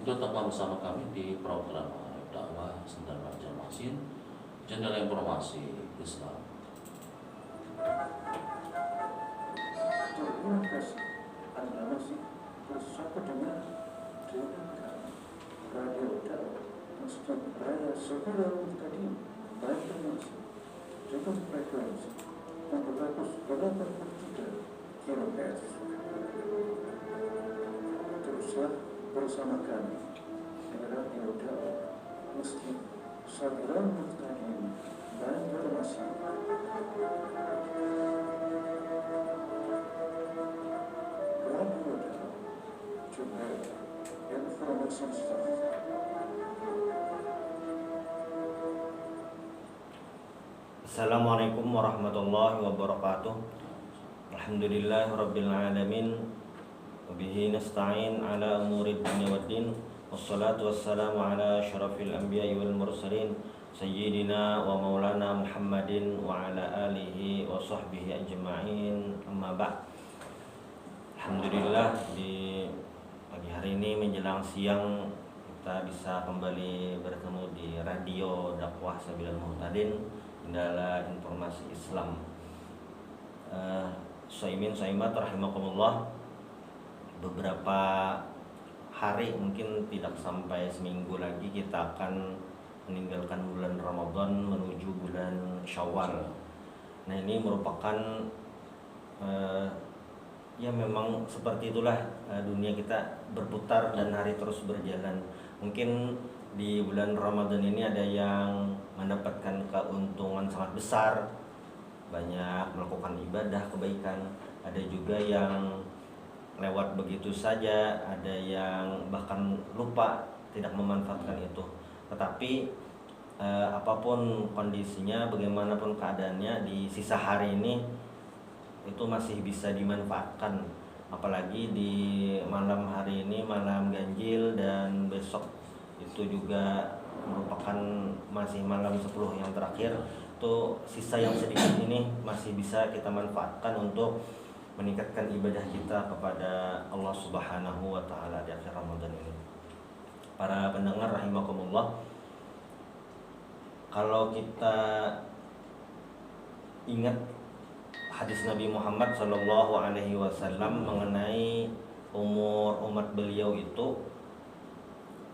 tetaplah bersama kami di program dakwah Sendal Banjarmasin, jendela informasi Islam. Terima kasih Anda masih bersama dengan Radio Dakwah Masjid Raya Semarang tadi Banjarmasin dengan frekuensi 483 kHz. Teruslah bersama kami di Radio Dakwah Masjid Sabiran Mustaqim Banjarmasin. Radio Dakwah juga informasi Islam. Assalamualaikum warahmatullahi wabarakatuh. Alhamdulillahirabbil alamin. Wabihi nasta'in ala umuri dunya waddin. Wassalatu wassalamu ala asyrafil anbiya'i wal mursalin sayyidina wa maulana Muhammadin wa ala alihi wa sahbihi ajma'in. Amma ba'd. Alhamdulillah, di pagi hari ini menjelang siang kita bisa kembali bertemu di Radio Dakwah Sabilal Muhtadin, jendela informasi Islam. Saimin saimat rahimakumullah. Beberapa hari, mungkin tidak sampai seminggu lagi, kita akan meninggalkan bulan Ramadan menuju bulan Syawal. Nah, ini merupakan ya memang seperti itulah dunia kita berputar dan hari terus berjalan. Mungkin di bulan Ramadan ini ada yang mendapatkan keuntungan sangat besar, banyak melakukan ibadah kebaikan, ada juga yang lewat begitu saja, ada yang bahkan lupa tidak memanfaatkan itu. Tetapi apapun kondisinya, bagaimanapun keadaannya, di sisa hari ini itu masih bisa dimanfaatkan. Apalagi di malam hari ini, malam ganjil, dan besok itu juga merupakan masih malam 10 yang terakhir. Itu sisa yang sedikit ini masih bisa kita manfaatkan untuk meningkatkan ibadah kita kepada Allah Subhanahu wa taala di akhir Ramadan ini. Para pendengar rahimakumullah, kalau kita ingat hadis Nabi Muhammad SAW mengenai umur umat beliau itu,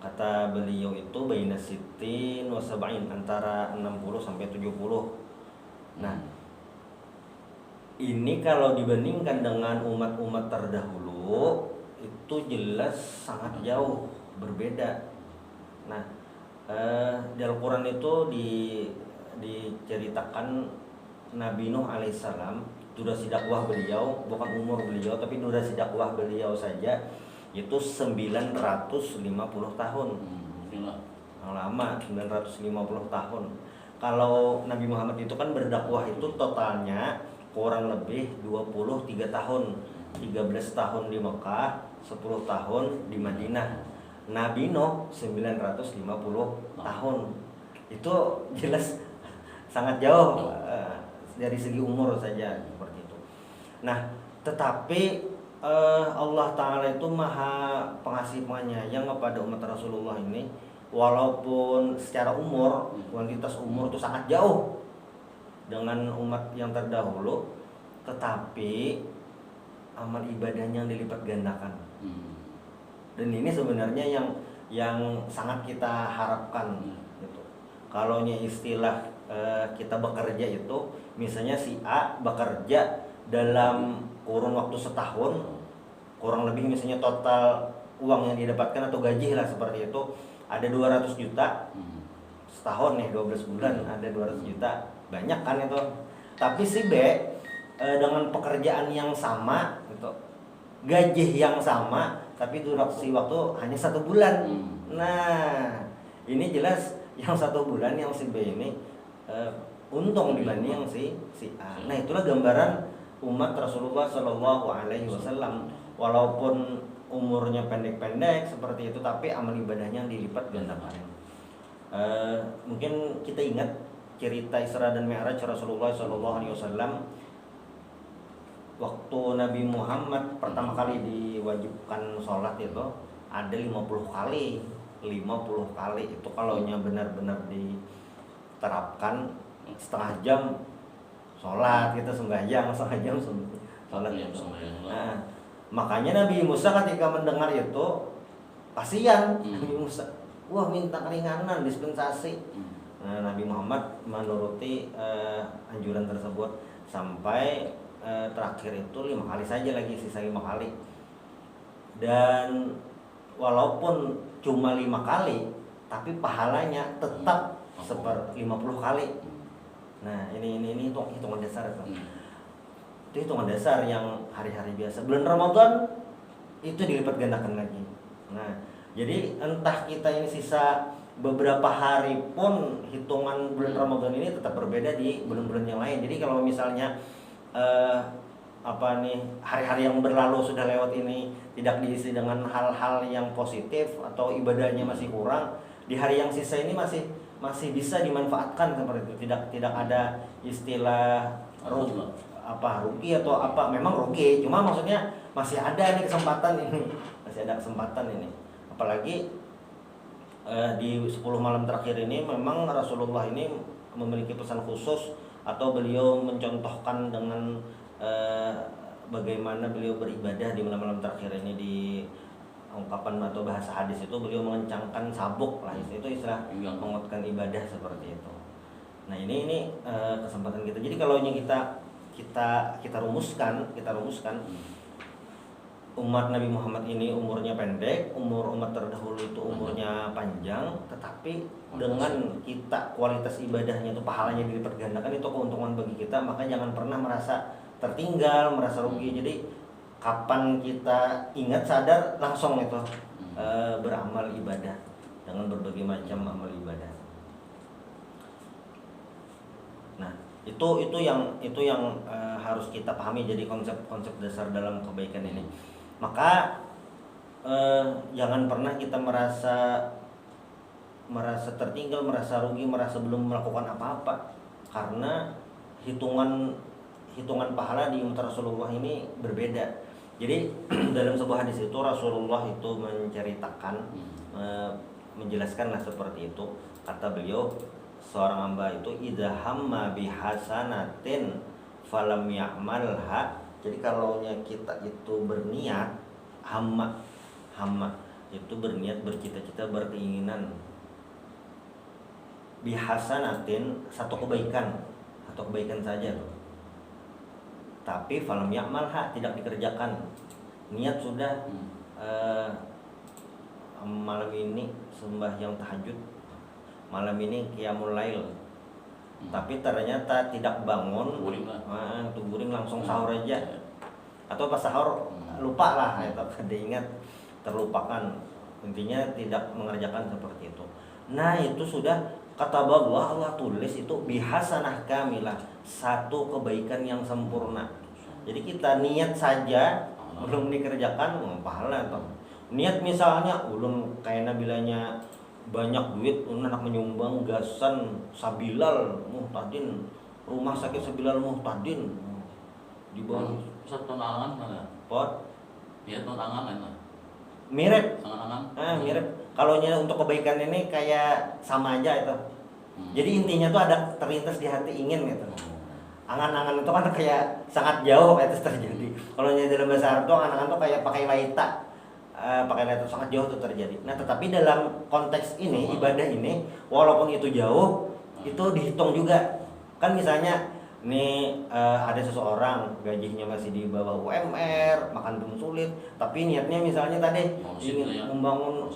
kata beliau itu baina sittin wa sab'in, antara 60 sampai 70. Nah, ini kalau dibandingkan dengan umat-umat terdahulu itu jelas sangat jauh berbeda. Nah, di Al-Quran itu diceritakan Nabi Nuh alaihissalam, durasi dakwah beliau, bukan umur beliau tapi durasi dakwah beliau saja itu 950 tahun. Lama, 950 tahun. Kalau Nabi Muhammad itu kan berdakwah itu totalnya kurang lebih 23 tahun. 13 tahun di Mekah, 10 tahun di Madinah. Nabi Nuh 950 tahun. Itu jelas sangat jauh dari segi umur saja seperti itu. Nah, tetapi Allah Ta'ala itu maha pengasih penyayang kepada umat Rasulullah ini. Walaupun secara umur, kuantitas umur itu sangat jauh dengan umat yang terdahulu, tetapi amal ibadahnya yang dilipat gandakan. Dan ini sebenarnya yang sangat kita harapkan gitu. Kalau istilah kita bekerja itu, misalnya si A bekerja dalam kurun waktu setahun, kurang lebih misalnya total uang yang didapatkan atau gaji lah seperti itu ada 200 juta setahun nih, 12 bulan ada 200 juta, banyak kan itu. Tapi si B dengan pekerjaan yang sama gitu, gaji yang sama, tapi durasi waktu hanya 1 bulan. Nah, ini jelas yang 1 bulan yang si B ini untung dibanding yang si A. Nah, itulah gambaran umat Rasulullah Shallallahu Alaihi Wasallam. Walaupun umurnya pendek-pendek seperti itu, tapi amal ibadahnya dilipat gandakan. Mungkin kita ingat cerita Isra dan Mi'raj Rasulullah Shallallahu Alaihi Wasallam. Waktu Nabi Muhammad pertama kali diwajibkan sholat itu, ada 50 kali. 50 kali itu kalau benar-benar diterapkan setengah jam sholat kita sembahyang, setengah jam sholat Iya, gitu. sembahyang lah. Nah, makanya Nabi Musa ketika mendengar itu kasihan. Nabi Musa, wah minta keringanan, dispensasi. Nah, Nabi Muhammad menuruti anjuran tersebut sampai terakhir itu 5 kali saja, lagi sisa 5 kali. Dan walaupun cuma 5 kali, tapi pahalanya tetap 50 kali. Nah, ini hitungan dasar itu. Itu hitungan dasar yang hari-hari biasa. Bulan Ramadan itu dilipat gandakan lagi. Nah, jadi entah kita ini sisa beberapa hari pun hitungan bulan Ramadan ini tetap berbeda di bulan-bulan yang lain. Jadi kalau misalnya hari-hari yang berlalu sudah lewat ini tidak diisi dengan hal-hal yang positif atau ibadahnya masih kurang, di hari yang sisa ini masih bisa dimanfaatkan seperti itu. Tidak ada istilah rugi atau apa. Memang rugi, cuma maksudnya masih ada nih kesempatan ini. Masih ada kesempatan ini. Apalagi di 10 malam terakhir ini memang Rasulullah ini memiliki pesan khusus, atau beliau mencontohkan dengan bagaimana beliau beribadah di malam-malam terakhir ini. Di ungkapan atau bahasa hadis itu beliau mengencangkan sabuk lah, itu istilah menguatkan ibadah seperti itu. Nah, ini kesempatan kita. Jadi kalau ini kita rumuskan umat Nabi Muhammad ini umurnya pendek, umat terdahulu itu umurnya panjang, tetapi dengan kita kualitas ibadahnya itu pahalanya dilipat gandakan, itu keuntungan bagi kita. Maka jangan pernah merasa tertinggal, merasa rugi. Jadi kapan kita ingat, sadar, langsung itu beramal ibadah dengan berbagai macam amal ibadah. Nah, itu yang harus kita pahami, jadi konsep dasar dalam kebaikan ini. Maka jangan pernah kita merasa tertinggal, merasa rugi, merasa belum melakukan apa-apa, karena hitungan pahala di umat Rasulullah ini berbeda. Jadi dalam sebuah hadis itu Rasulullah itu menceritakan, menjelaskanlah seperti itu. Kata beliau, seorang hamba itu idza hamma bihasanatin falam ya'malha. Jadi kalau kita itu berniat, hamma itu berniat, bercita-cita, berkeinginan, bihasanatin, satu kebaikan saja tuh. Tapi falam ya'malha, tidak dikerjakan. Niat sudah, malam ini sembahyang tahajud, malam ini qiyamul lail, tapi ternyata tidak bangun, guring langsung sahur aja, atau pas sahur lupa lah, diingat, terlupakan. Intinya tidak mengerjakan seperti itu. Nah, itu sudah kata Allah tulis itu bihasanah kamilah, satu kebaikan yang sempurna. Jadi kita niat saja belum dikerjakan, pahala atau niat misalnya ulun kayak nabilanya banyak duit, anak menyumbang gasan Sabilal Muhtadin, rumah sakit Sabilal Muhtadin di bawah satu angan mana? Pot. Niat angan mana? Mirip. Angan. Mirip. Kalau untuk kebaikan ini kayak sama aja itu. Jadi intinya tuh ada terlintas di hati ingin gitu. Angan-angan itu kan kayak sangat jauh itu terjadi. Kalau dalam bahasa Arab tuh angan-angan tuh kayak pakai laita. Pakai laita sangat jauh itu terjadi. Nah, tetapi dalam konteks ini, ibadah ini, walaupun itu jauh, itu dihitung juga. Kan misalnya nih ada seseorang gajinya masih di bawah UMR, makan pun sulit, tapi niatnya misalnya tadi ingin membangun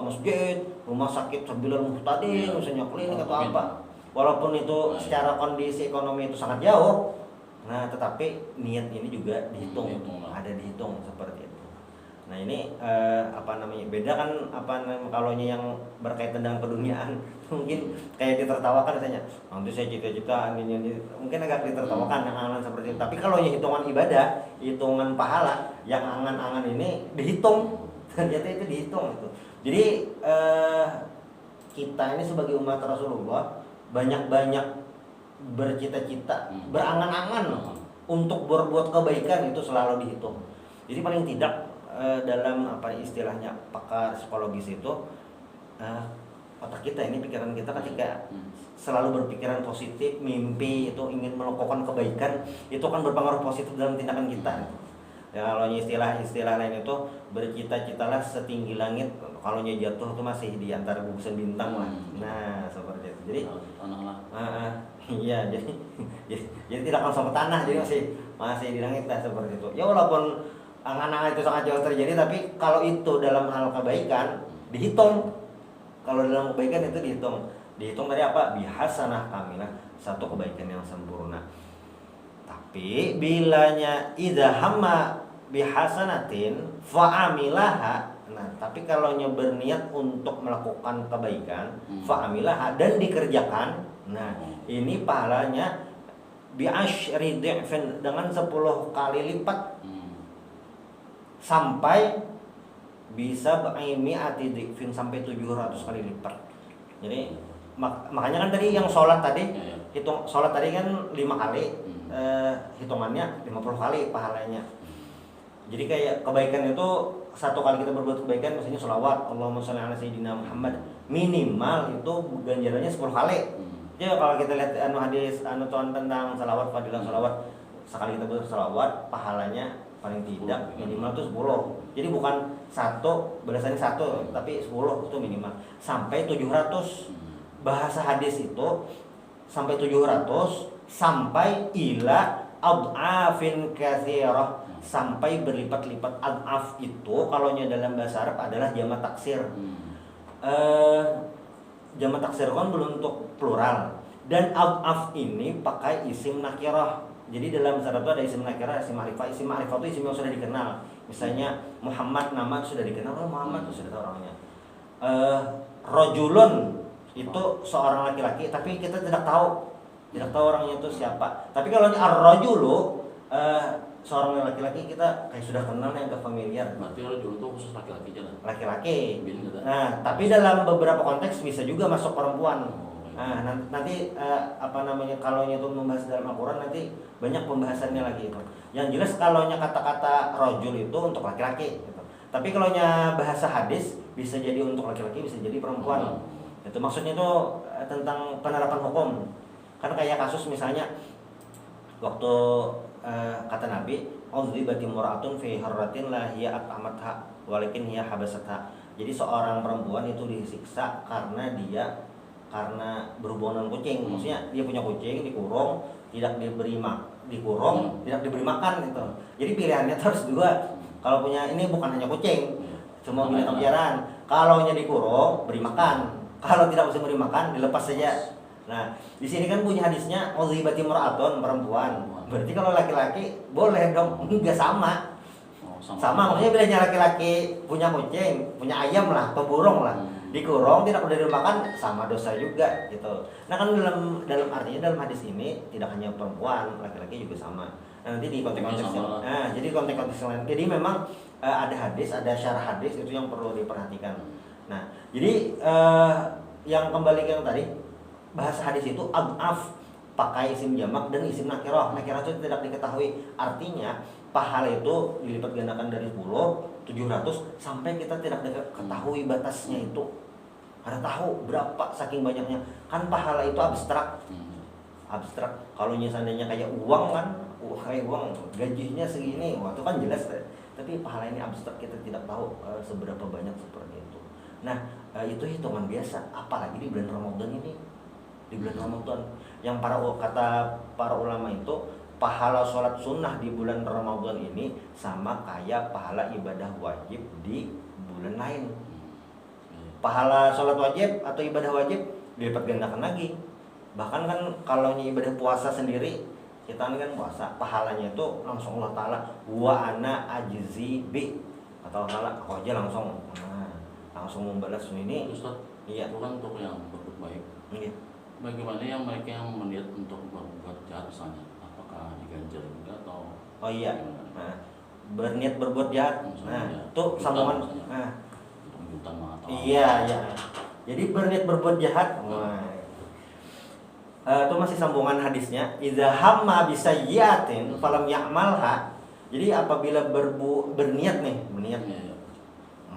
masjid, rumah sakit Sabilal Muhtadin, misalnya klinik atau apa. Walaupun itu secara kondisi ekonomi itu sangat jauh, nah tetapi niat ini juga dihitung, ada dihitung seperti itu. Nah, ini beda kan kalau yang berkaitan dengan keduniaan mungkin kayak ditertawakan katanya. Nanti saya cita-cita ini mungkin agak ditertawakan yang angan seperti itu. Tapi kalau yang hitungan ibadah, hitungan pahala, yang angan-angan ini dihitung, ternyata itu dihitung itu. Jadi kita ini sebagai umat Rasulullah banyak-banyak bercita-cita, berangan-angan untuk berbuat kebaikan, itu selalu dihitung. Jadi paling tidak dalam apa istilahnya pakar psikologis itu otak kita ini, pikiran kita ketika selalu berpikiran positif, mimpi itu ingin melakukan kebaikan, itu akan berpengaruh positif dalam tindakan kita. Ya, kalau istilah lain itu bercita-citalah setinggi langit, kalau jatuh itu masih di antara gugusan bintang lah. Nah, seperti itu. Jadi tanah lah. Iya, jadi tidak langsung ke tanah, jadi masih di langit lah, seperti itu. Ya walaupun angan-angan itu sangat jauh terjadi, tapi kalau itu dalam hal kebaikan dihitung. Kalau dalam kebaikan itu dihitung dari apa? Bihasanah kamilah, satu kebaikan yang sempurna. Tapi bilanya idza hamma bihasanatin fa'amilaha. Nah, tapi kalau berniat untuk melakukan kebaikan, fa'amilaha, dan dikerjakan, nah ini pahalanya bi'asyri dhi'fin, dengan 10 kali lipat, sampai bisa mi'ati dhi'fin, sampai 700 kali lipat. Jadi makanya kan tadi yang sholat tadi, hitung sholat tadi kan 5 kali, hitungannya 50 kali pahalanya. Jadi kayak kebaikan itu, satu kali kita berbuat kebaikan, misalnya sholawat Allahumma sholli ala sayyidina Muhammad, minimal itu ganjarannya 10 kali. Ya kalau kita lihat hadis tentang salawat, fadilah salawat, sekali kita bersalawat pahalanya paling tidak minimal itu 10. Jadi bukan satu balasannya 1, tapi 10 itu minimal, sampai 700. Bahasa hadis itu sampai 700, sampai ila ad'afin katsirah, sampai berlipat-lipat. Ad'af itu kalau dalam bahasa Arab adalah jamak taksir. Jamak taksir kan berbentuk plural, dan ad'af ini pakai isim nakirah. Jadi dalam bahasa Arab itu ada isim nakirah, isim ma'rifah. Isim ma'rifah itu isim yang sudah dikenal. Misalnya Muhammad, nama sudah dikenal, Muhammad itu sudah tahu orangnya. Rajulun itu seorang laki-laki, tapi kita tidak tahu orangnya itu siapa. Tapi kalau ar-rajulu seorang laki-laki, kita kayak sudah kenal, yang agak familiar. Berarti rajul itu khusus laki-laki aja lah. Laki-laki. Nah, tapi dalam beberapa konteks bisa juga masuk perempuan. Nah, nanti kalau itu membahas dalam Al-Quran, nanti banyak pembahasannya lagi itu. Yang jelas kalau kata-kata rajul itu untuk laki-laki gitu. Tapi kalau bahasa hadis bisa jadi untuk laki-laki, bisa jadi perempuan. Itu maksudnya itu tentang penerapan hukum. Kan kayak kasus misalnya waktu kata Nabi, "Udzibati mura'atun fi harratin la hiya at'amatha walakin hiya habasatha." Jadi seorang perempuan itu disiksa karena berhubungan dengan kucing. Maksudnya dia punya kucing, dikurung, tidak diberi makan gitu. Jadi pilihannya harus dua. Kalau punya ini bukan hanya kucing, cuma binatang peliharaan. Kalau dikurung, beri makan. Kalau tidak bisa beri makan, dilepas saja. Nah, di sini kan punya hadisnya udzibati mura'atun, perempuan. Berarti kalau laki-laki boleh dong, enggak sama. Sama maksudnya bilanya laki-laki punya kucing, punya ayam lah, atau burung lah, dikurung tidak boleh dimakan, sama dosa juga gitu. Nah kan dalam artinya dalam hadis ini tidak hanya perempuan, laki-laki juga sama. Nah, nanti di konteks-konteks jadi konteks-konteks lain. Jadi memang ada hadis, ada syarah hadis itu yang perlu diperhatikan. Nah, jadi yang kembali ke yang tadi, bahasa hadis itu ad'af, pakai isim jamak dan isim nakirah. Nakirah itu tidak diketahui, artinya pahala itu dilipat gandakan dari 10, 700, sampai kita tidak ketahui batasnya itu. Karena tahu berapa saking banyaknya. Kan pahala itu abstrak. Kalau seandainya kayak uang kan, kayak uang gajinya segini, waktu kan jelas. Tapi pahala ini abstrak, kita tidak tahu seberapa banyak seperti itu. Nah, itu hitungan biasa, apalagi di bulan Ramadan ini. Di bulan Ramadan yang kata para ulama itu, pahala sholat sunnah di bulan Ramadan ini sama kayak pahala ibadah wajib di bulan lain. Pahala sholat wajib atau ibadah wajib dilipat gandakan lagi. Bahkan kan kalau ibadah puasa sendiri, kita kan puasa, pahalanya itu langsung Allah Ta'ala wa ana ajzi bi, atau Allah Ta'ala aku aja langsung membalas ini. Ustaz, iya, bukan untuk yang berbuat baik. Iya. Bagaimana mereka yang meniat untuk berbuat jahat misalnya, apakah diganjar juga atau? Oh iya. Nah, berniat berbuat jahat. Nah, itu sambungan. Nah, iya. Jadi berniat berbuat jahat. Itu masih sambungan hadisnya. Idza hamma bisayyi'atin falam ya'malha. Jadi apabila berniat nih, berniat Iya.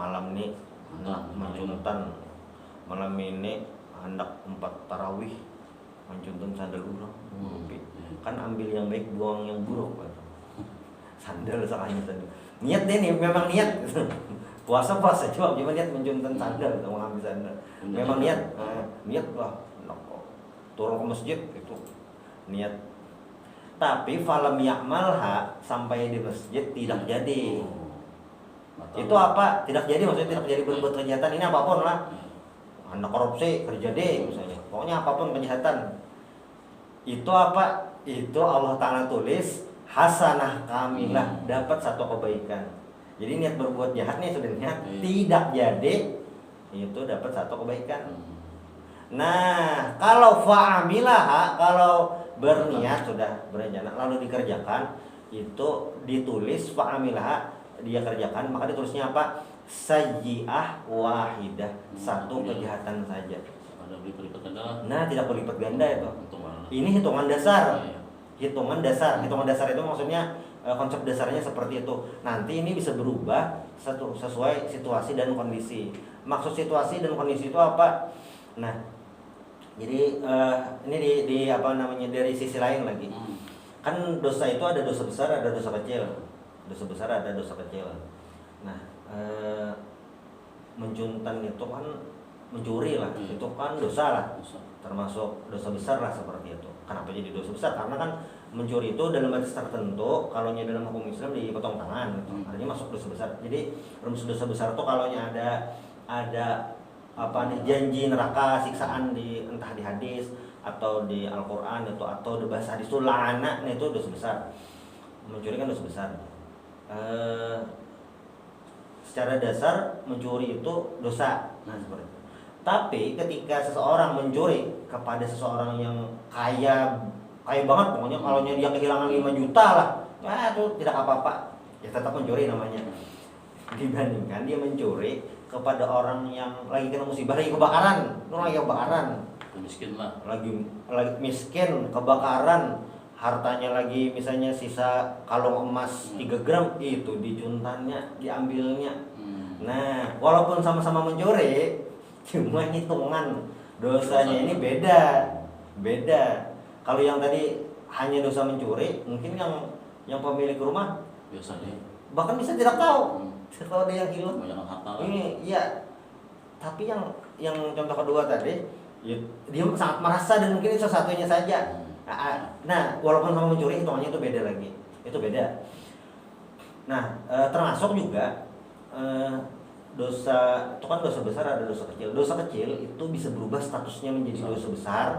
malam nih hendak mencuntan, malam ini hendak 4 tarawih mencuntan sandal urang. Kan ambil yang baik, buang yang buruk. Sandal salahnya tadi. Niat deh nih, memang niat. Puasa coba niat mencuntan sandal atau mengambil sandal. Memang niat, niat lah. Turun ke masjid itu niat. Tapi falam ya'malha, sampai di masjid tidak jadi. Itu apa? Tidak jadi, maksudnya tidak jadi berbuat kejahatan ini apapun lah. Anda korupsi, kerja deh misalnya. Pokoknya apapun kejahatan. Itu apa? Itu Allah Ta'ala tulis hasanah kamilah, dapat 1 kebaikan. Jadi niat berbuat jahat nih sudah niat, tidak jadi, itu dapat 1 kebaikan. Nah, kalau fa'amilaha, kalau berniat sudah berencana lalu dikerjakan, itu ditulis fa'amilaha, dia kerjakan, maka ditulisnya apa? Sayyi'ah wahidah, 1 kejahatan saja. Nah, tidak berlipat ganda itu. Ini hitungan dasar. Hitungan dasar itu maksudnya konsep dasarnya seperti itu. Nanti ini bisa berubah sesuai situasi dan kondisi. Maksud situasi dan kondisi itu apa? Nah, jadi ini di apa namanya, dari sisi lain lagi. Kan dosa itu ada dosa besar, ada dosa kecil. Dosa besar ada dosa kecil. Nah, mencuntan itu kan mencuri lah, itu kan dosa lah, termasuk dosa besar lah seperti itu. Kenapa jadi dosa besar? Karena kan mencuri itu dalam batas tertentu, kalau dalam hukum Islam dipotong tangan, gitu. Artinya masuk dosa besar. Jadi rumus dosa besar itu kalau ada apa nih, janji neraka, siksaan di entah di hadis atau di Al-Qur'an itu, atau di bahasa hadis itu la'ana, itu dosa besar. Mencuri kan dosa besar. Secara dasar mencuri itu dosa. Nah, seperti itu. Tapi ketika seseorang mencuri kepada seseorang yang kaya banget, pokoknya kalau dia kehilangan 5 juta lah, itu tidak apa-apa, ya tetap mencuri namanya. Dibandingkan dia mencuri kepada orang yang lagi kena musibah, lagi kebakaran, miskin lah, lagi miskin, kebakaran, hartanya lagi misalnya sisa kalung emas 3 gram, itu dicuntannya, diambilnya. Nah, walaupun sama-sama mencuri, cuma hitungan dosanya ini beda. Kalau yang tadi hanya dosa mencuri, mungkin yang pemilik rumah biasanya bahkan bisa tidak tahu kalau ada yang hilang. banyak harta lah. Ini ya. Tapi yang contoh kedua tadi, ya, dia sangat merasa dan mungkin itu satu-satunya saja. Nah, walaupun sama mencuri, hitungannya itu beda lagi. Itu beda. Nah, termasuk juga dosa itu kan dosa besar, ada dosa kecil. Dosa kecil itu bisa berubah statusnya menjadi dosa besar.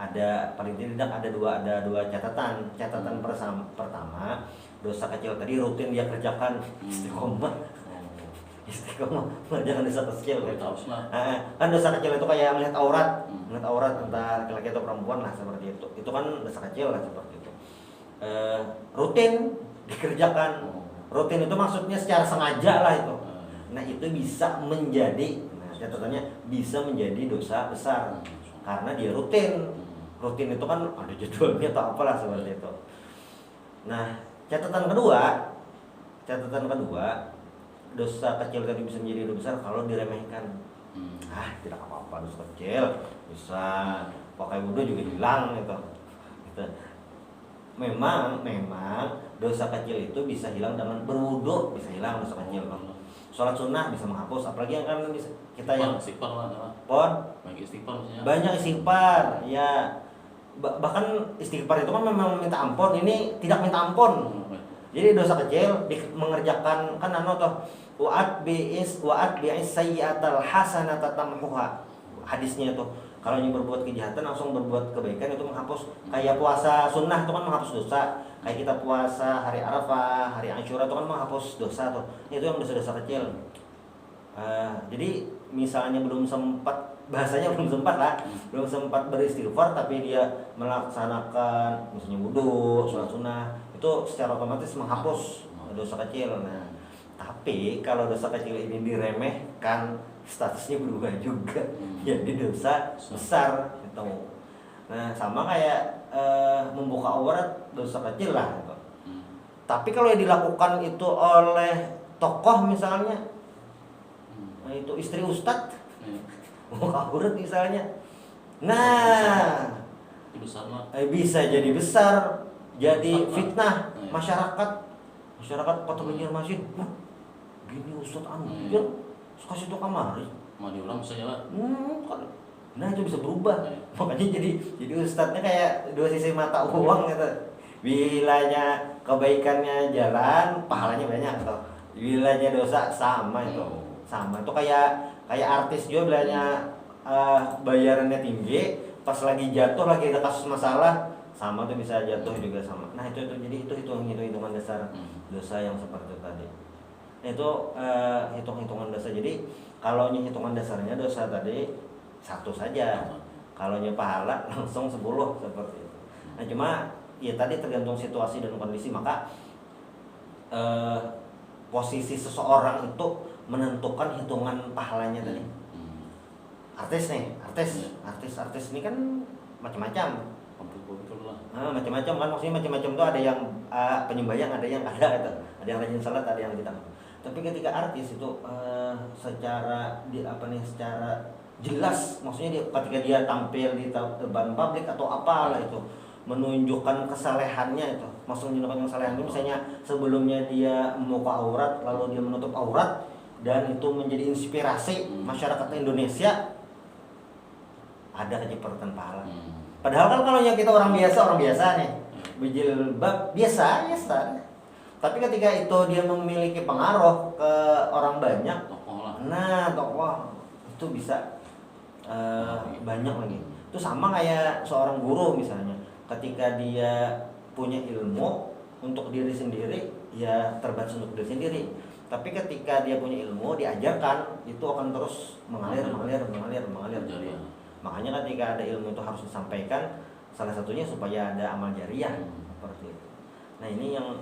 Ada paling tidak ada dua catatan. Catatan pertama, dosa kecil tadi rutin dia kerjakan, istiqomah jangan dosa kecil. Kan dosa kecil itu kayak melihat aurat entah laki-laki atau perempuan lah, seperti itu. Itu kan dosa kecil lah, seperti itu. Rutin dikerjakan. Rutin itu maksudnya secara sengaja lah itu. Nah, itu bisa menjadi, catatannya bisa menjadi dosa besar karena dia rutin. Rutin itu kan ada jadwalnya atau apalah, seperti itu. Nah, catatan kedua, dosa kecil tadi bisa menjadi dosa besar kalau diremehkan. Tidak apa-apa, dosa kecil bisa pakai wudhu juga hilang gitu. Memang dosa kecil itu bisa hilang dengan berwudhu, bisa hilang dosa kecil. Sholat sunnah bisa menghapus, apalagi yang kan bisa kita yang istighfar banyak istighfar ya. Bahkan istighfar itu kan memang minta ampun, ini tidak minta ampun. Jadi dosa kecil mengerjakan kan wa'at bi'is sayyi'atal hasanata tamhuha. Hadisnya itu kalau yang berbuat kejahatan langsung berbuat kebaikan, itu menghapus. Kayak puasa sunnah itu kan menghapus dosa. Kayak kita puasa hari Arafah, hari Asyura itu kan menghapus dosa tuh. Itu yang dosa-dosa kecil. Jadi misalnya belum sempat beristighfar, tapi dia melaksanakan misalnya wudu, sholat sunnah, itu secara otomatis menghapus dosa kecil. Nah, tapi kalau dosa kecil ini diremehkan, statusnya berubah juga jadi dosa besar gitu. Nah, sama kayak membuka aurat, dosa kecil lah gitu. Tapi kalau yang dilakukan itu oleh tokoh misalnya, nah itu istri ustadz, aurat misalnya, nah bisa jadi besar, jadi fitnah masyarakat kota Banjarmasin. Gini ustadz ya kasih tuh kamari. Mau diulang misalnya. Nah itu bisa berubah. Makanya jadi ustadznya kayak dua sisi mata uang gitu. Bilanya kebaikannya jalan, pahalanya banyak atau bilanya dosa sama itu. Sama itu kayak artis juga bilanya bayarannya tinggi, pas lagi jatuh lagi ada kasus masalah sama tuh bisa jatuh juga sama. Nah itu jadi itu hitungan dasar dosa yang seperti itu tadi. Itu hitungan dosa. Jadi kalau hitungan dasarnya dosa tadi satu saja, kalau pahala langsung 10 seperti itu. Nah cuma ya tadi tergantung situasi dan kondisi, maka posisi seseorang itu menentukan hitungan pahalanya tadi. Artis ini kan macam-macam. Macam-macam kan, maksudnya macam-macam tuh ada yang penyembayang, ada yang ada yang rajin salat, ada yang tidak. Tapi ketika artis itu secara jelas, maksudnya ketika dia tampil di depan publik atau apalah itu menunjukkan kesalehannya itu, maksudnya menunjukkan kesalehannya, misalnya sebelumnya dia membuka aurat lalu dia menutup aurat dan itu menjadi inspirasi masyarakat Indonesia, ada kecipratan pahala. Padahal kan kalau yang kita orang biasa nih berjilbab biasa. Tapi ketika itu dia memiliki pengaruh ke orang banyak, tokoh itu bisa banyak lagi. Itu sama kayak seorang guru misalnya, ketika dia punya ilmu untuk diri sendiri, ya terbatas untuk diri sendiri. Tapi ketika dia punya ilmu, diajarkan, itu akan terus mengalir. Makanya ketika ada ilmu itu harus disampaikan, salah satunya supaya ada amal jariah seperti itu. Nah ini yang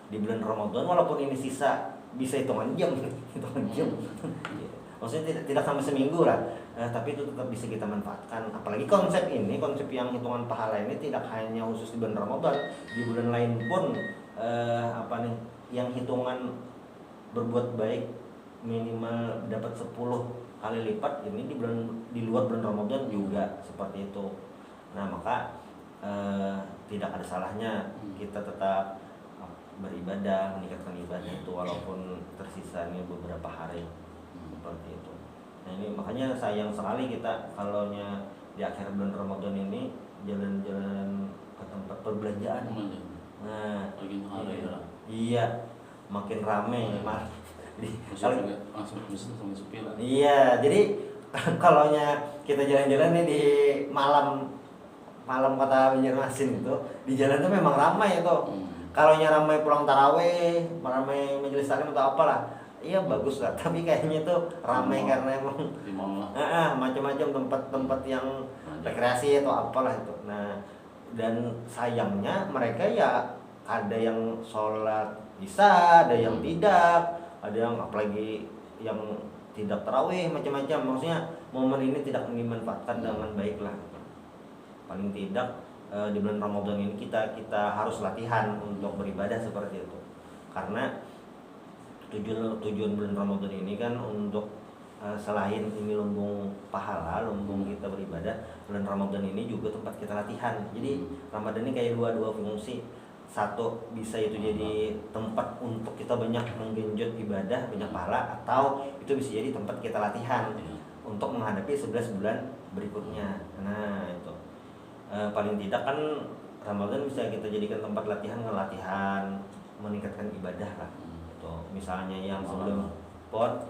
di bulan Ramadan, walaupun ini bisa hitungan jam, maksudnya tidak sampai seminggu lah, tapi itu tetap bisa kita manfaatkan. Apalagi konsep yang hitungan pahala ini tidak hanya khusus di bulan Ramadan, di bulan lain pun yang hitungan berbuat baik minimal dapat 10 kali lipat, ini di luar bulan Ramadan juga seperti itu. Nah maka tidak ada salahnya kita tetap beribadah, meningkatkan ibadah itu walaupun tersisanya beberapa hari seperti itu. Nah ini makanya sayang sekali kita kalau di akhir bulan Ramadan ini jalan-jalan ke tempat perbelanjaan. Nah iya makin ramai Iya, jadi kalau kita jalan-jalan nih di malam kota Banjarmasin itu, di jalan tuh memang ramai itu. Kalau ramai pulang taraweh, ramai majelis taklim atau apalah, iya bagus lah. Tapi kayaknya tuh ramai karena emang macam-macam tempat-tempat yang rekreasi atau apalah itu. Nah, dan sayangnya mereka ya ada yang sholat isya, ada yang tidak. Ada yang apalagi yang tidak tarawih, macam-macam. Maksudnya momen ini tidak dimanfaatkan dengan baik lah. Paling tidak di bulan Ramadan ini kita harus latihan untuk beribadah seperti itu. Karena tujuan bulan Ramadan ini kan untuk selain ini lumbung pahala, lumbung kita beribadah, bulan Ramadan ini juga tempat kita latihan. Jadi Ramadan ini kayak dua fungsi. Satu, bisa itu jadi tempat untuk kita banyak menggenjot ibadah, banyak pahala, atau itu bisa jadi tempat kita latihan untuk menghadapi 11 bulan berikutnya. Nah itu paling tidak kan Ramadan bisa kita jadikan tempat latihan meningkatkan ibadah lah. Itu misalnya yang sebelum sholat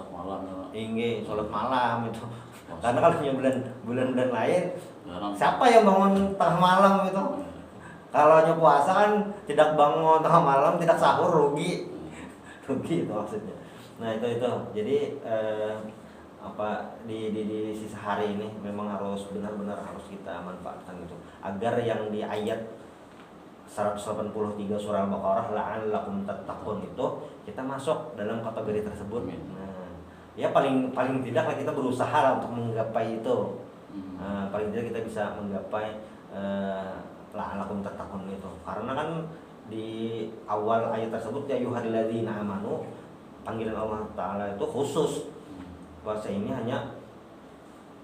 malam sholat malam itu. Karena kalau bulan-bulan lain siapa yang bangun tengah malam itu? Kalau puasa kan tidak bangun tengah malam, tidak sahur, rugi itu maksudnya. Nah itu jadi di sisa hari ini memang harus benar-benar harus kita manfaatkan itu, agar yang di ayat 183 surah Al-Baqarah la'allakum tattaqun itu kita masuk dalam kategori tersebut. Nah ya paling tidaklah kita berusaha lah untuk menggapai itu. Paling tidak kita bisa menggapai la'allakum tattaqun itu, karena kan di awal ayat tersebut ya ayyuhalladzina amanu, panggilan Allah Ta'ala itu khusus. Puasa ini hanya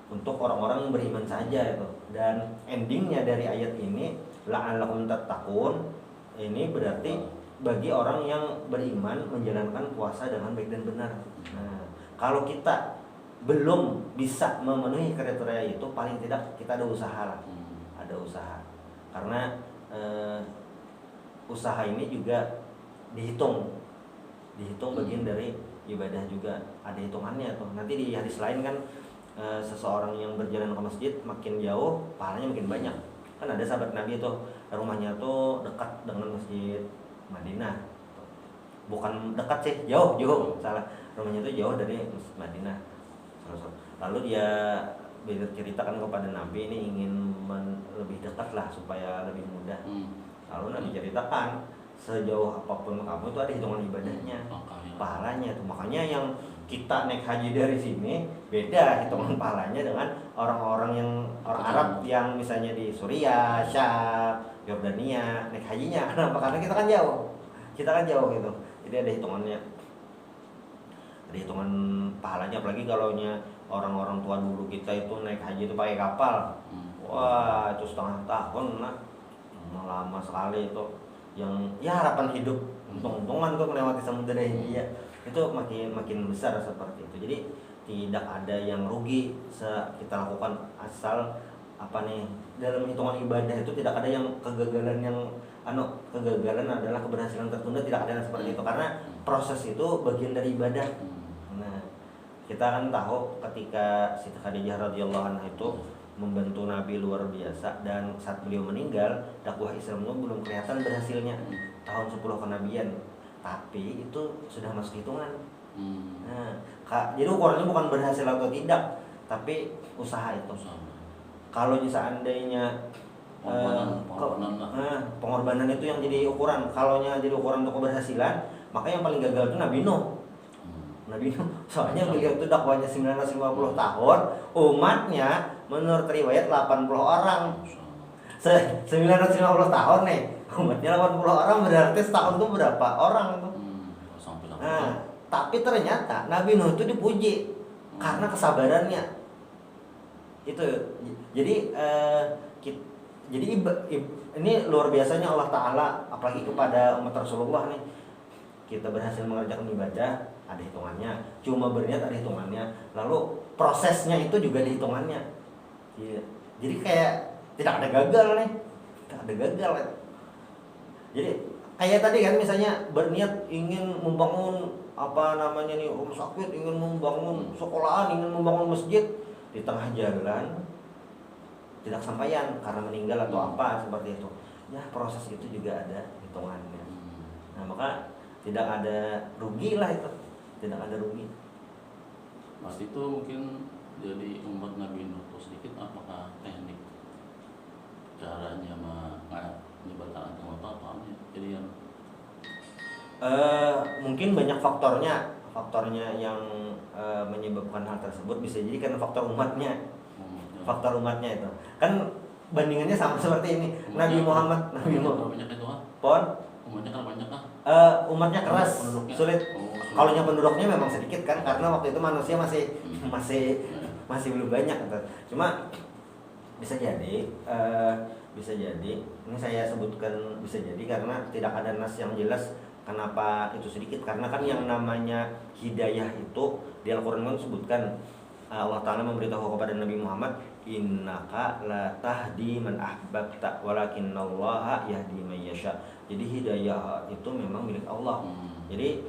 untuk orang-orang yang beriman saja itu. Dan endingnya dari ayat ini la'allakum tattaqun, ini berarti bagi orang yang beriman menjalankan puasa dengan baik dan benar. Nah, kalau kita belum bisa memenuhi kriteria itu, paling tidak kita ada usaha lah. Ada usaha. Karena usaha ini juga dihitung bagian dari ibadah juga, ada hitungannya tuh. Nanti di hadis lain kan seseorang yang berjalan ke masjid makin jauh pahalanya makin banyak. Kan ada sahabat Nabi tuh rumahnya tuh dekat dengan masjid Madinah. Bukan dekat sih, jauh, salah. Rumahnya tuh jauh dari masjid Madinah. Lalu dia ceritakan kepada Nabi ini ingin lebih dekat lah supaya lebih mudah. Lalu Nabi ceritakan sejauh apapun kamu itu ada hitungan ibadahnya, pahalanya tuh. Makanya yang kita naik haji dari sini beda hitungan pahalanya dengan orang-orang yang orang Arab yang misalnya di Suriah, Syam, Yordania naik hajinya. Kenapa? Karena kita kan jauh gitu. Jadi ada hitungannya, ada hitungan pahalanya. Apalagi kalau orang-orang tua dulu kita itu naik haji itu pakai kapal, wah itu setengah tahun lah, lama sekali itu. Yang ya harapan hidup untung-untungan kok melewati Samudra Hindia itu makin besar seperti itu. Jadi tidak ada yang rugi kita lakukan, asal dalam hitungan ibadah itu tidak ada yang kegagalan adalah keberhasilan tertunda, tidak ada yang seperti itu, karena proses itu bagian dari ibadah. Nah, kita kan tahu ketika Siti Khadijah radhiyallahu anha itu membantu Nabi luar biasa, dan saat beliau meninggal dakwah Islam itu belum kelihatan berhasilnya, tahun 10 kenabian, tapi itu sudah masuk hitungan. Nah, jadi ukurannya bukan berhasil atau tidak, tapi usaha itu. Kalau seandainya pengorbanan itu yang jadi ukuran, kalau jadi ukuran untuk keberhasilan, maka yang paling gagal itu Nabi Nuh. Soalnya beliau itu dakwahnya 950 tahun, umatnya menurut riwayat 80 orang. 950 tahun nih, umatnya 80 orang, berarti setahun itu berapa orang tuh? Nah, tapi ternyata Nabi Nuh itu dipuji karena kesabarannya. Itu jadi ini luar biasanya Allah Ta'ala, apalagi kepada umat Rasulullah nih. Kita berhasil mengerjakan ibadah, ada hitungannya. Cuma berniat ada hitungannya. Lalu prosesnya itu juga ada hitungannya. Jadi kayak tidak ada gagal nih. Tidak ada gagal. Jadi kayak tadi kan misalnya berniat ingin membangun rumah sakit, ingin membangun sekolahan, ingin membangun masjid, di tengah jalan tidak sampaian karena meninggal atau apa seperti itu. Ya proses itu juga ada hitungannya. Nah, maka tidak ada rugi lah itu, tidak ada rugi. Mas itu mungkin jadi umat Nabi Nuh sedikit, apakah teknik caranya menyebarkan agama apa jadi yang mungkin banyak faktornya yang menyebabkan hal tersebut. Bisa jadi karena faktor umatnya itu kan bandingannya sama seperti ini. Nabi Muhammad banyak itu pon umatnya kan banyak umatnya keras, sulit. Kalau yang penduduknya memang sedikit kan, karena waktu itu manusia masih belum banyak gitu. Cuma bisa jadi ini saya sebutkan bisa jadi karena tidak ada nas yang jelas kenapa itu sedikit. Karena kan yang namanya hidayah itu di Al-Quran kan sebutkan, Allah Ta'ala memberitahu kepada Nabi Muhammad, innaka la tahdi man ahbabta walakinnallaha yahdi man yasha. Jadi hidayah itu memang milik Allah. Jadi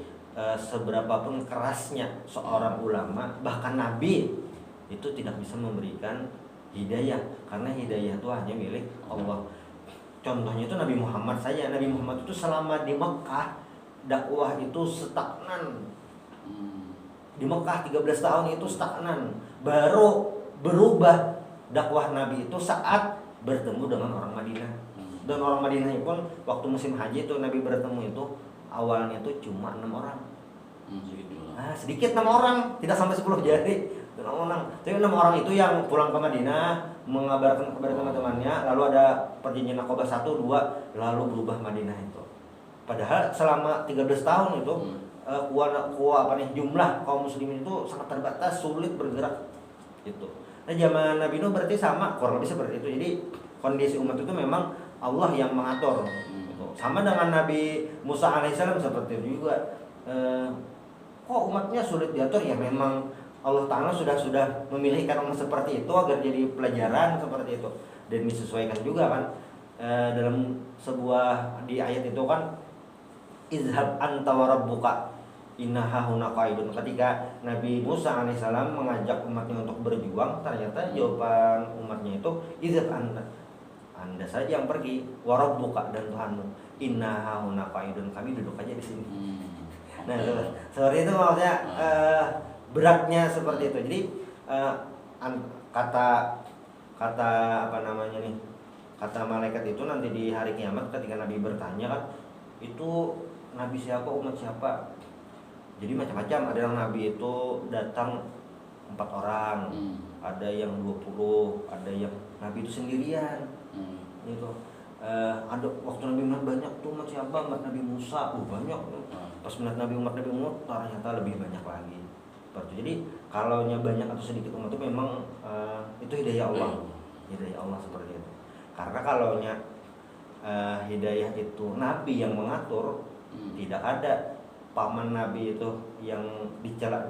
seberapapun kerasnya seorang ulama, bahkan nabi, itu tidak bisa memberikan hidayah, karena hidayah itu hanya milik Allah. Contohnya itu Nabi Muhammad saja. Nabi Muhammad itu selama di Mekah dakwah itu stagnan. Di Mekah 13 tahun itu stagnan. Baru berubah dakwah Nabi itu saat bertemu dengan orang Madinah. Dan orang Madinah pun waktu musim haji itu Nabi bertemu itu awalnya itu cuma 6 orang. Sedikit 6 orang, tidak sampai 10 jari. 6 orang. Tapi 6 orang itu yang pulang ke Madinah mengabarkan kepada teman-temannya, lalu ada perjanjian Aqabah 1, 2, lalu berubah Madinah itu. Padahal selama 13 tahun itu jumlah kaum muslimin itu sangat terbatas, sulit bergerak gitu. Nah zaman Nabi Nuh berarti sama, kurang lebih seperti itu. Jadi kondisi umat itu memang Allah yang mengatur gitu. Sama dengan Nabi Musa alaihissalam seperti itu juga. Kok umatnya sulit diatur, ya memang Allah Ta'ala sudah memilihkan orang seperti itu agar jadi pelajaran seperti itu, dan disesuaikan juga kan. Dalam sebuah di ayat itu kan, izhab anta wa rabbuka inna hahuna qaidun. Ketika Nabi Musa alaihissalam mengajak umatnya untuk berjuang, ternyata jawaban umatnya itu izhab anda saja yang pergi, wa rabbuka, dan Tuhanmu, inna hahuna qaidun, kami duduk aja di sini. Nah seperti itu maksudnya, beratnya seperti itu. Jadi kata apa namanya nih, kata malaikat itu nanti di hari kiamat ketika Nabi bertanya kan, itu Nabi siapa, umat siapa. Jadi macam-macam, ada yang Nabi itu datang 4 orang, ada yang 20, ada yang Nabi itu sendirian gitu. Ada waktu Nabi melihat banyak tuh umat siapa, umat Nabi Musa, banyak. Pas melihat umat Nabi Musa ternyata lebih banyak lagi. Seperti jadi kalau banyak atau sedikit umat itu memang itu hidayah Allah, hidayah Allah seperti itu. Karena kalau hidayah itu Nabi yang mengatur, tidak ada paman Nabi itu yang dicela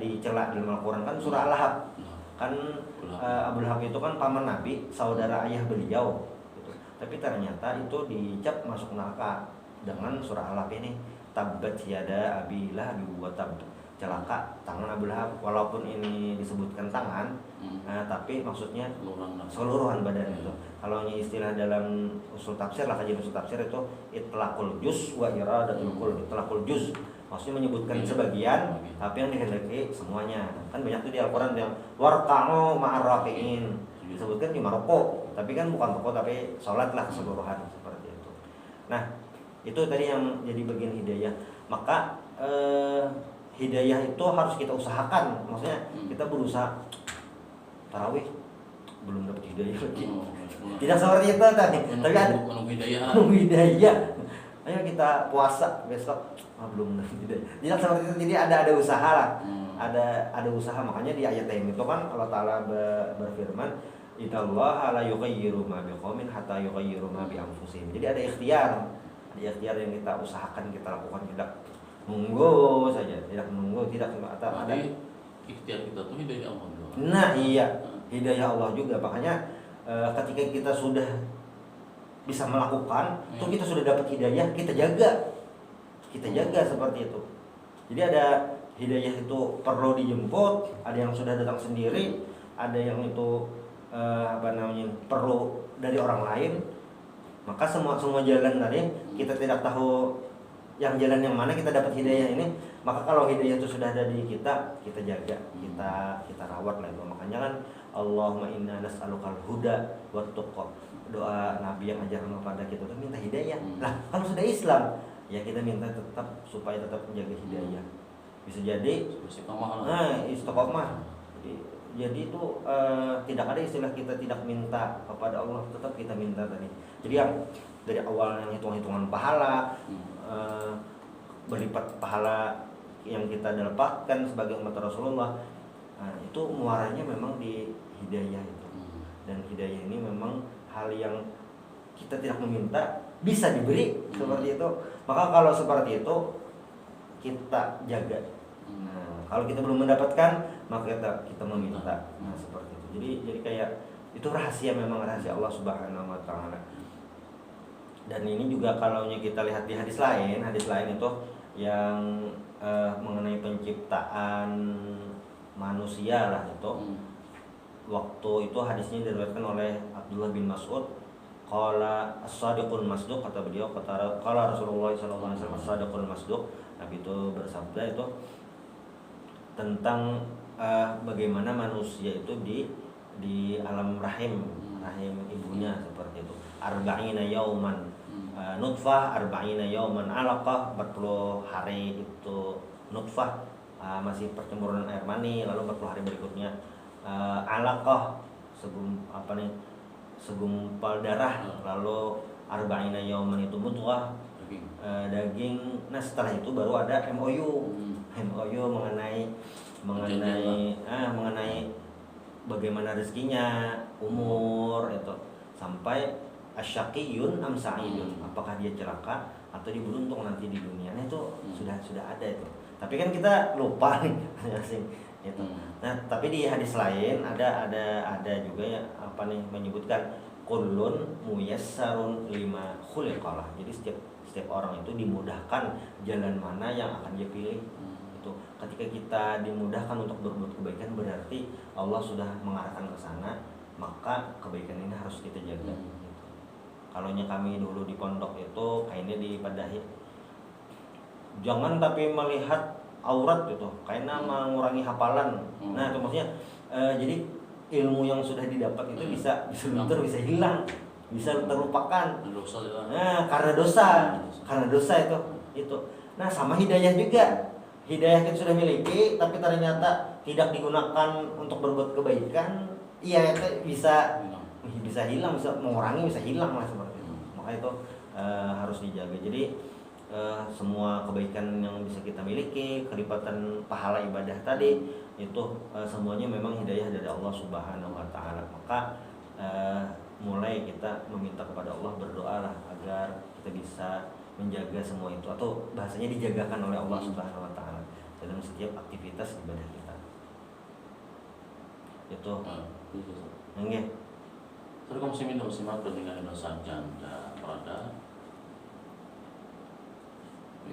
dalam Al-Quran kan surah Al-Lahab kan. Abu Lahab itu kan paman Nabi, saudara ayah beliau gitu. Tapi ternyata itu dicap masuk neraka dengan surah Al-Lahab ini, tabbat yada abi lahab wa tab, celaka tangan Abu Lahab. Walaupun ini disebutkan tangan, tapi maksudnya seluruhan badan itu. Kalau istilah dalam usul tafsir lah, kajian usul tafsir itu itlaqul juz wa iradatul kull. Itlaqul juz maksudnya menyebutkan sebagian, tapi yang dikehendaki semuanya. Kan banyak tuh di Al-Qur'an yang warka'u ma'ar raki'in, disebutkan cuma rukuk, tapi kan bukan rukuk tapi salat lah keseluruhan seperti itu. Nah, itu tadi yang jadi bagian hidayah. Maka hidayah itu harus kita usahakan. Maksudnya kita berusaha tarawih belum dapat hidayah lagi. Tidak seperti itu tadi. Tapi ada hidayah. Ayo kita puasa besok, belum dapat hidayah. Tidak seperti itu. Jadi ada usaha lah. Ada usaha. Makanya di ayat yang itu kan Allah Taala berfirman, innallaha la yughayyiru ma biqaumin hatta yughayyiru ma bi anfusihim. Jadi ada ikhtiar. Ada ikhtiar yang kita usahakan, kita lakukan, tidak nunggu saja, tidak menunggu, tidak ada ikhtiar kita tuh hidayah Allah juga. Nah iya, hidayah Allah juga. Makanya ketika kita sudah bisa melakukan, tuh kita sudah dapat hidayah, kita jaga seperti itu. Jadi ada hidayah itu perlu dijemput, ada yang sudah datang sendiri, ada yang itu perlu dari orang lain. Maka semua jalan tadi kita tidak tahu yang jalan yang mana kita dapat hidayah ini. Maka kalau hidayah itu sudah ada di kita jaga, kita rawat lah itu. Makanya kan Allahumma inna nas'alukal huda wat tuqa. Doa Nabi yang ajarkan kepada kita itu minta hidayah. Nah, kalau sudah Islam, ya kita minta supaya tetap menjaga hidayah. Bisa jadi istiqomah. Jadi itu tidak ada istilah kita tidak minta kepada Allah, tetap kita minta tadi. Jadi yang dari awal yang hitung-hitungan pahala, berlipat pahala yang kita dapatkan sebagai umat Rasulullah, itu muaranya memang di hidayah itu. Dan hidayah ini memang hal yang kita tidak meminta, bisa diberi seperti itu. Maka kalau seperti itu kita jaga. Nah, kalau kita belum mendapatkan, maka kita meminta. Nah, seperti itu. Jadi kayak itu rahasia, memang rahasia Allah Subhanahu wa taala. Dan ini juga kalau kita lihat di hadis lain itu yang mengenai penciptaan manusia lah itu. Waktu itu hadisnya diriwayatkan oleh Abdullah bin Mas'ud, qala as-sadiqul masduq, kata beliau, qala Rasulullah sallallahu alaihi wasallam as-sadiqul masduq. Nabi itu bersabda itu tentang bagaimana manusia itu di alam rahim ibunya seperti itu. Arba'ina yauman nutfah, arba'ina yauman alaqah, 40 hari itu nutfah, masih percemburan air mani, lalu 40 hari berikutnya alaqah, segumpal darah, lalu arba'ina yauman itu mudghah, daging. Nah setelah itu baru ada MOU. MOU mengenai bagaimana rezekinya, umur itu sampai asyaqiyun am sa'idun, apakah dia celaka atau dia beruntung nanti di dunia. Nah itu sudah ada itu. Tapi kan kita lupa nih itu. Nah tapi di hadis lain ada juga ya menyebutkan kullun muyassarun lima khuliqalah. Jadi setiap orang itu dimudahkan jalan mana yang akan dia pilih. Itu ketika kita dimudahkan untuk berbuat kebaikan berarti Allah sudah mengarahkan ke sana, maka kebaikan ini harus kita jaga. Kalau kami dulu di pondok itu kayaknya dipadahi jangan tapi melihat aurat gitu, karena mengurangi hafalan. Nah itu maksudnya jadi ilmu yang sudah didapat itu bisa luntur, bisa hilang, bisa terlupakan. Nah karena dosa itu. Nah sama hidayah juga. Hidayah kita sudah miliki, tapi ternyata tidak digunakan untuk berbuat kebaikan, iya itu bisa hilang, bisa mengurangi, bisa hilang lah seperti itu. Maka itu harus dijaga. Jadi semua kebaikan yang bisa kita miliki, kelipatan pahala ibadah tadi itu semuanya memang hidayah dari Allah Subhanahu wa taala. Maka mulai kita meminta kepada Allah, berdoalah agar kita bisa menjaga semua itu, atau bahasanya dijagakan oleh Allah Subhanahu wa taala dalam setiap aktivitas ibadah kita. Itu. Nggih. Terus muslimin dan muslimat dengan Indonesia janda pada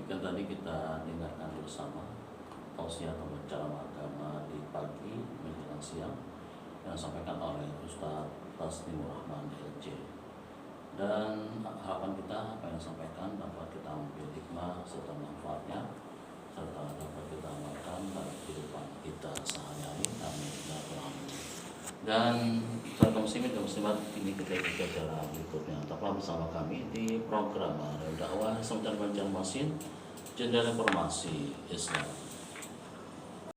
kan tadi kita dengarkan bersama tausiah atau ceramah agama di pagi menjelang siang yang disampaikan oleh Ustaz Taslimur Rahman LC. Dan harapan kita apa yang disampaikan dapat kita ambil hikmah serta manfaatnya, serta dapat kita amalkan dalam kehidupan kita sehari-hari. Amin ya rabbal alamin. Dan sahabat muslimin dan muslimat, ini kita ikuti acara berikutnya. Tetaplah bersama kami di program Radio Dakwah Semacam Banjarmasin, Jendela Informasi Islam.